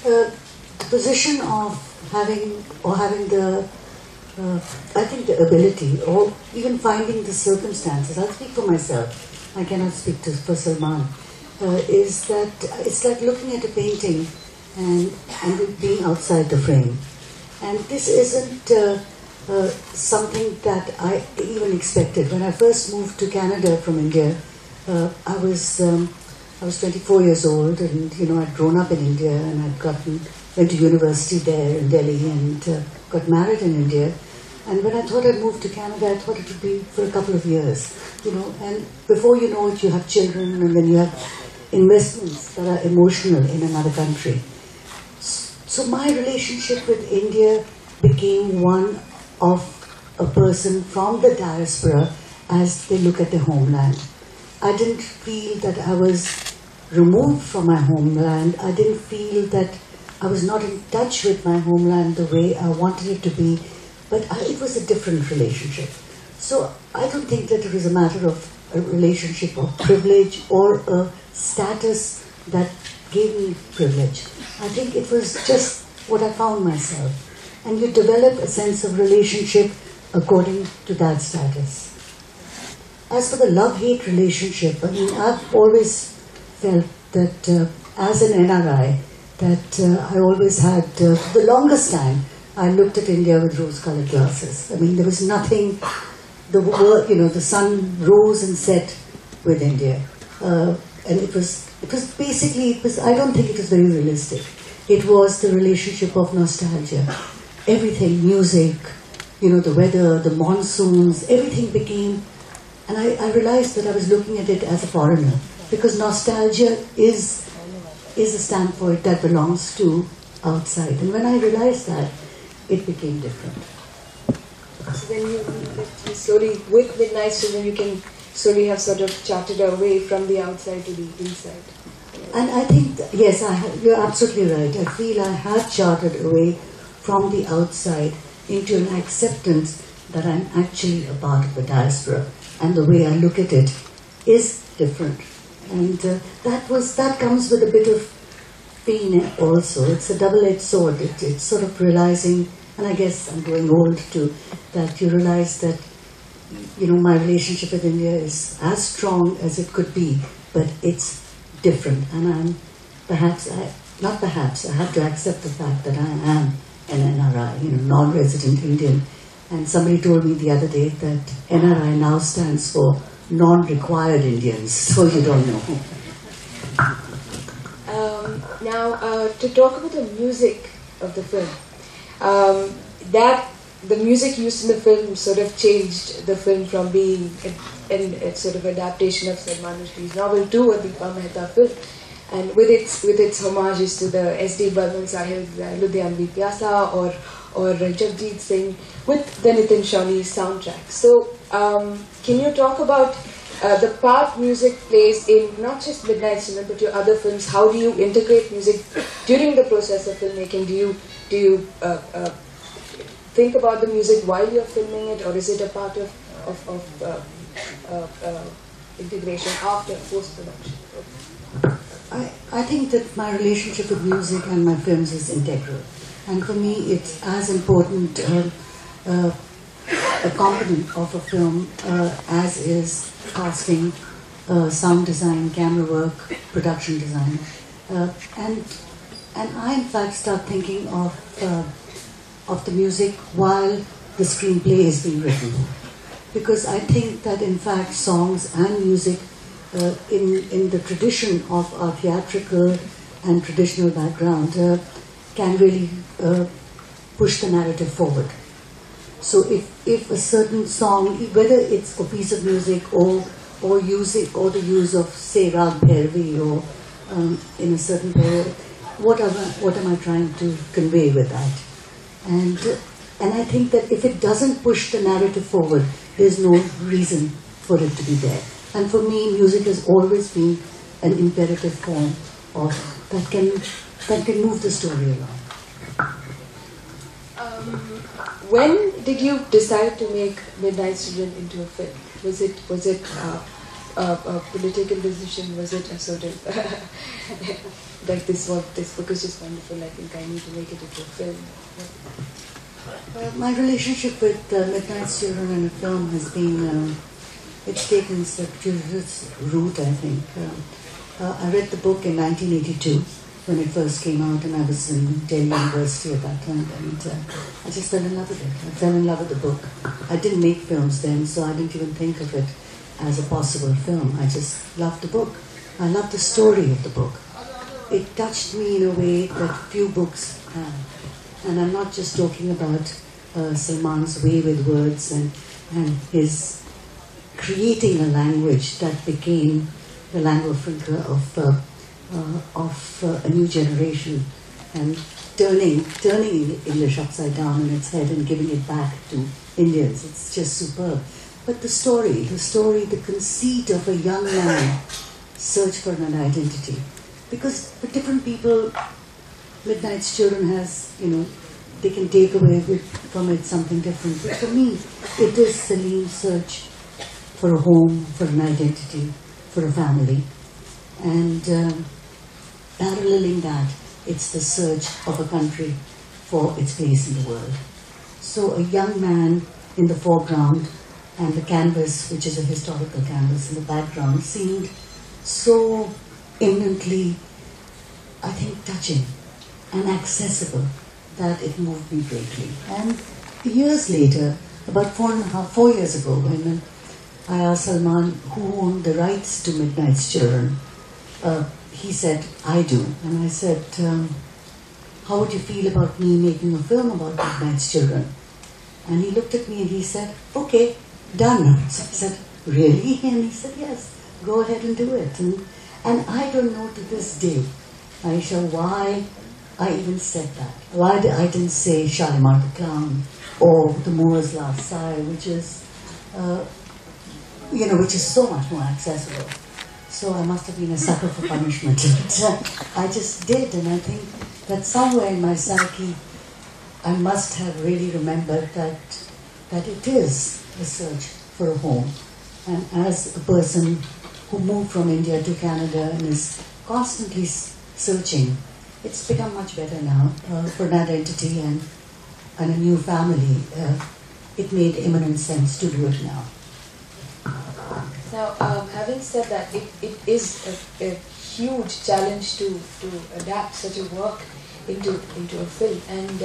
The position of having the I think the ability, or even finding the circumstances, I'll speak for myself, I cannot speak for Salman, is that it's like looking at a painting and it being outside the frame. And this isn't something that I even expected. When I first moved to Canada from India, I was 24 years old, and I'd grown up in India, and went to university there in Delhi, and got married in India. And when I thought I'd moved to Canada, I thought it would be for a couple of years, and before you know it, you have children, and then you have investments that are emotional in another country. So my relationship with India became one of a person from the diaspora as they look at their homeland. I didn't feel that I was removed from my homeland. I didn't feel that I was not in touch with my homeland the way I wanted it to be, but it was a different relationship. So I don't think that it was a matter of a relationship of privilege or a status that gave me privilege. I think it was just what I found myself. And you develop a sense of relationship according to that status. As for the love-hate relationship, I mean, I've always felt that as an NRI, that I always had, for the longest time, I looked at India with rose-colored glasses. I mean, there was nothing, the sun rose and set with India. And it was basically, I don't think it was very realistic. It was the relationship of nostalgia. Everything, music, the weather, the monsoons, everything became, and I realized that I was looking at it as a foreigner, because nostalgia is a standpoint that belongs to outside. And when I realized that, it became different. So then you slowly, with Midnight Children, you can slowly have sort of charted away from the outside to the inside. And I think, yes, you're absolutely right. I feel I have charted away from the outside into an acceptance that I'm actually a part of the diaspora, and the way I look at it is different. And that comes with a bit of pain also. It's a double-edged sword. It's sort of realizing, and I guess I'm growing old too, that you realize that my relationship with India is as strong as it could be, but it's different. And I have to accept the fact that I am an NRI, non-resident Indian. And somebody told me the other day that NRI now stands for non-required Indians, so you don't know. Now, to talk about the music of the film, the music used in the film sort of changed the film from being a sort of adaptation of Salman Rushdie's novel to a Deepa Mehta film, and with its homages to the S.D. Burman Sahib's Ludhianvi Pyasa or Jagjit Singh with the Nitin Shawnee's soundtrack. So, can you talk about the part music plays in not just Midnight Children but your other films? How do you integrate music during the process of filmmaking? Do you think about the music while you're filming it, or is it a part of integration after post-production? I think that my relationship with music and my films is integral. And for me, it's as important a component of a film as is casting, sound design, camera work, production design. And I, in fact, start thinking of the music while the screenplay is being written. Because I think that, in fact, songs and music in the tradition of our theatrical and traditional background can really push the narrative forward. So if a certain song, whether it's a piece of music or the use of, say, Rag Bhairavi or in a certain period, what am I trying to convey with that? And I think that if it doesn't push the narrative forward, there's no reason for it to be there. And for me, music has always been an imperative form of that can move the story along. When did you decide to make Midnight Children into a film? Was it a political decision? Was it a sort of like this book is just wonderful, I think I need to make it into a film? My relationship with Midnight's Children and a film has been, it's taken a circuitous route, I think. I read the book in 1982 when it first came out, and I was in Delhi University at that time, and I just fell in love with it. I fell in love with the book. I didn't make films then, so I didn't even think of it as a possible film. I just loved the book. I loved the story of the book. It touched me in a way that few books have. And I'm not just talking about Salman's way with words and his creating a language that became the lingua franca of a new generation, and turning English upside down on its head and giving it back to Indians. It's just superb. But the story, the conceit of a young man search for an identity. Because for different people, Midnight's Children has, they can take away from it something different. But for me, it is Salim's search for a home, for an identity, for a family. And paralleling that, it's the search of a country for its place in the world. So a young man in the foreground and the canvas, which is a historical canvas in the background, seemed so eminently, I think, touching and accessible that it moved me greatly. And years later, about 4 years ago, when I asked Salman who owned the rights to Midnight's Children, he said, I do. And I said, how would you feel about me making a film about Midnight's Children? And he looked at me and he said, okay, done. So I said, really? And he said, yes, go ahead and do it. And I don't know to this day, Aisha, why I even said that. Why I didn't say Shalimar the Clown or The Moor's Last Sigh, which is, which is so much more accessible. So I must have been a sucker for punishment. I just did, and I think that somewhere in my psyche, I must have really remembered that it is a search for a home. And as a person who moved from India to Canada and is constantly searching, it's become much better now for an identity and a new family. It made imminent sense to do it now. Now, having said that, it is a huge challenge to adapt such a work into a film. And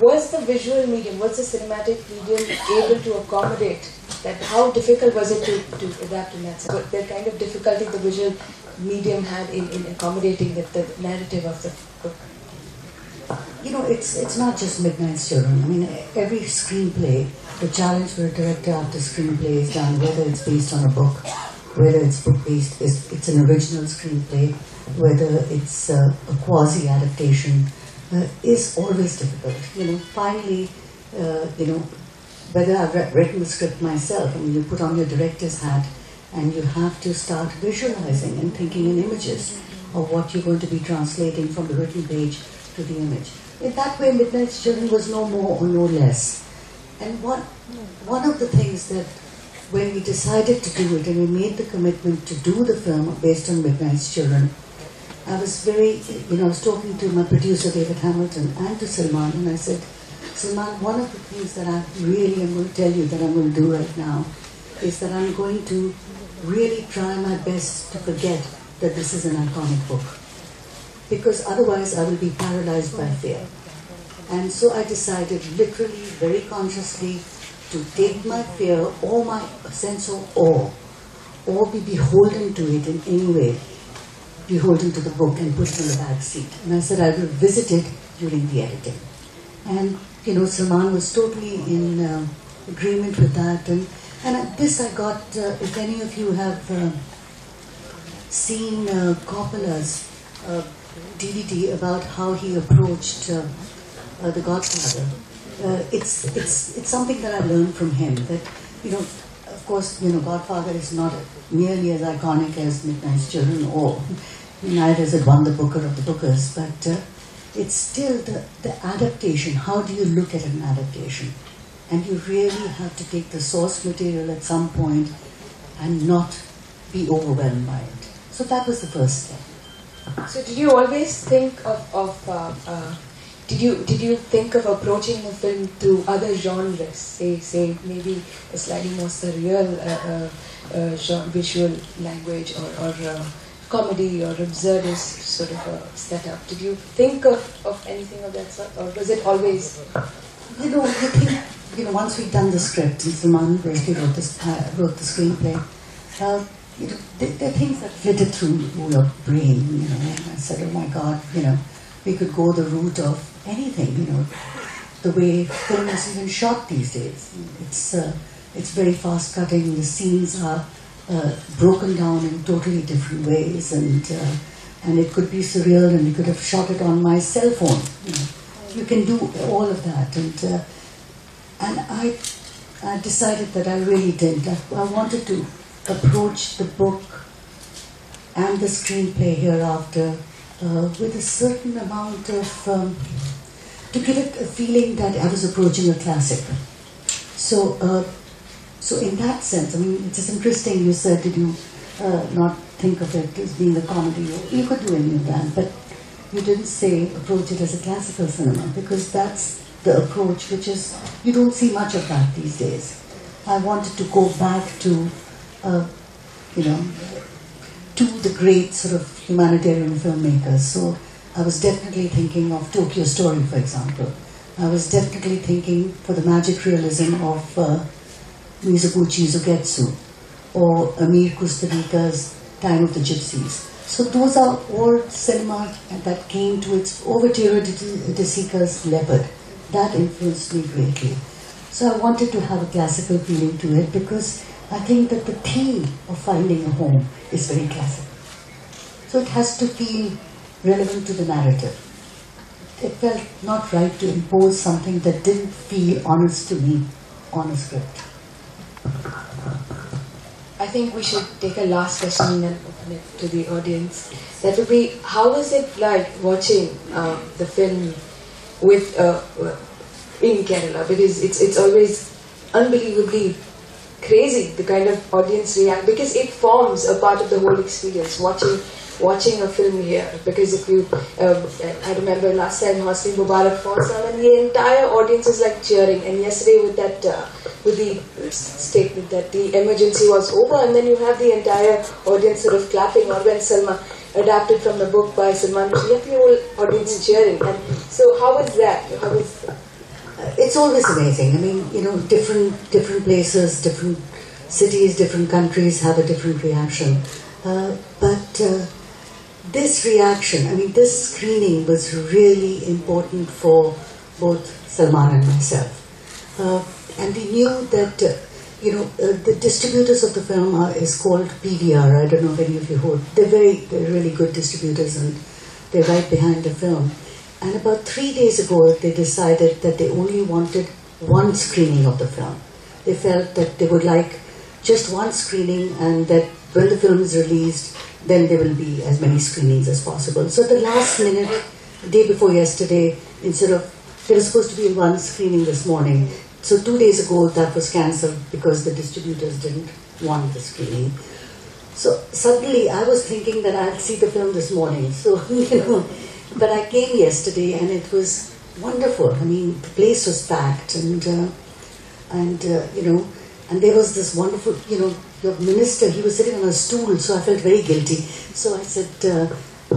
was the visual medium, was the cinematic medium able to accommodate that? How difficult was it to adapt in that sense? The kind of difficulty the visual medium had in accommodating the narrative of the book? It's not just Midnight's Children. I mean, every screenplay, the challenge for a director after screenplay is done, whether it's based on a book, whether it's book-based, it's an original screenplay, whether it's a quasi-adaptation, is always difficult. Finally, whether I've written the script myself, I mean, you put on your director's hat and you have to start visualizing and thinking in images of what you're going to be translating from the written page to the image. In that way, Midnight's Children was no more or no less. And one of the things that when we decided to do it and we made the commitment to do the film based on Midnight's Children, I was I was talking to my producer David Hamilton and to Salman, and I said, Salman, one of the things that I really am going to tell you that I'm going to do right now is that I'm going to really try my best to forget that this is an iconic book. Because otherwise I will be paralyzed by fear. And so I decided literally, very consciously, to take my fear or my sense of awe, or be beholden to it in any way, beholden to the book and put it on the back seat. And I said I will visit it during the editing. And Salman was totally in agreement with that. And this I got, if any of you have seen Coppola's DVD about how he approached The Godfather. It's something that I learned from him, that, of course, Godfather is not nearly as iconic as Midnight's Children, or neither is it won the Booker of the Bookers, but it's still the adaptation. How do you look at an adaptation? And you really have to take the source material at some point and not be overwhelmed by it. So that was the first step. So did you always think did you think of approaching the film through other genres, say maybe a slightly more surreal visual language, or comedy or absurdist sort of a setup? Did you think of anything of that sort, or was it always? I think once we'd done the script and Salman Rushdie wrote the screenplay, there are things that flitted through your brain, and I said, oh my God, we could go the route of anything, the way film is even shot these days. It's very fast cutting, the scenes are broken down in totally different ways, and it could be surreal, and we could have shot it on my cell phone. You can do all of that, and I decided that I really didn't. I wanted to approach the book and the screenplay hereafter with a certain amount of to give it a feeling that I was approaching a classic. So in that sense, I mean, it's interesting you said, did you not think of it as being a comedy? You could do any of that, but you didn't say approach it as a classical cinema, because that's the approach which is, you don't see much of that these days. I wanted to go back to, to the great sort of humanitarian filmmakers. So I was definitely thinking of Tokyo Story, for example. I was definitely thinking for the magic realism of Mizoguchi Zugetsu, or Amir Kusturica's Time of the Gypsies. So those are all cinema that came to its Overture de Sica's Leopard. That influenced me greatly. So I wanted to have a classical feeling to it, because I think that the theme of finding a home is very classical. So it has to feel relevant to the narrative. It felt not right to impose something that didn't feel honest to me on a script. I think we should take a last question and then open it to the audience. That would be, how was it like watching the film with in Kerala? Because it's always unbelievably crazy the kind of audience react, because it forms a part of the whole experience watching a film here. Because if you I remember last time Hosni Mubarak falls down and the entire audience is like cheering, and yesterday with that with the statement that the emergency was over, and then you have the entire audience sort of clapping, or when Salman adapted from the book by Salman Rushdie, you have the whole audience cheering. And so how was that? It's always amazing. I mean, different places, different cities, different countries have a different reaction. But this reaction, I mean, this screening was really important for both Salman and myself. And we knew that, the distributors of the film is called PVR. I don't know if any of you heard. They're really good distributors, and they're right behind the film. And about 3 days ago, they decided that they only wanted one screening of the film. They felt that they would like just one screening, and that when the film is released, then there will be as many screenings as possible. So at the last minute, the day before yesterday, there was supposed to be one screening this morning. So 2 days ago, that was cancelled because the distributors didn't want the screening. So suddenly, I was thinking that I'd see the film this morning. So, but I came yesterday, and it was wonderful. I mean, the place was packed, and there was this wonderful, your minister, he was sitting on a stool, so I felt very guilty. So I said,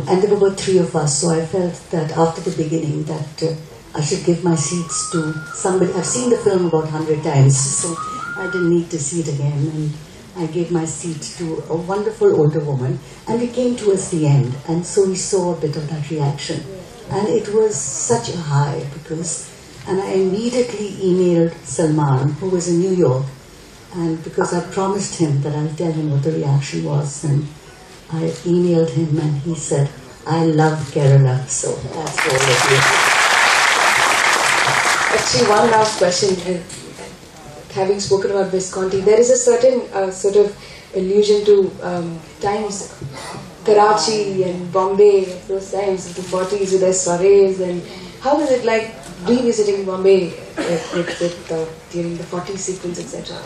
and there were about 3 of us, so I felt that after the beginning that I should give my seats to somebody. I've seen the film about 100 times, so I didn't need to see it again. And I gave my seat to a wonderful older woman, and we came towards the end, and so we saw a bit of that reaction. And it was such a high, and I immediately emailed Salman, who was in New York, and because I promised him that I'll tell him what the reaction was, and I emailed him, and he said, I love Kerala, so that's all of you. Actually, one last question. Having spoken about Visconti, there is a certain sort of allusion to times, Karachi and Bombay, those times of the 40s with their soirees. And how was it like revisiting Bombay during the 40s sequence, etc.?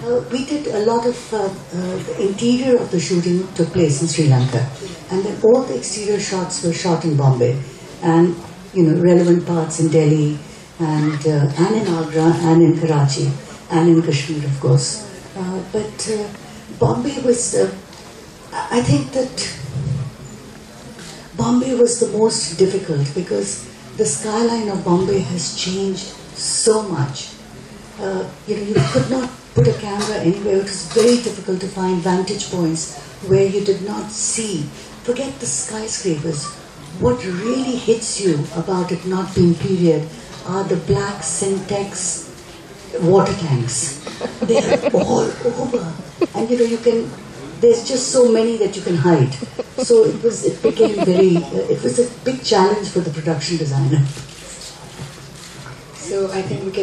We did a lot of the interior of the shooting took place in Sri Lanka, and then all the exterior shots were shot in Bombay, and relevant parts in Delhi, and in Agra, and in Karachi, and in Kashmir, of course. But Bombay was, I think that Bombay was the most difficult because the skyline of Bombay has changed so much. You could not put a camera anywhere. It was very difficult to find vantage points where you did not see. Forget the skyscrapers. What really hits you about it not being period are the black Syntex water tanks. They are all over. And there's just so many that you can hide. So it was a big challenge for the production designer. So I think we can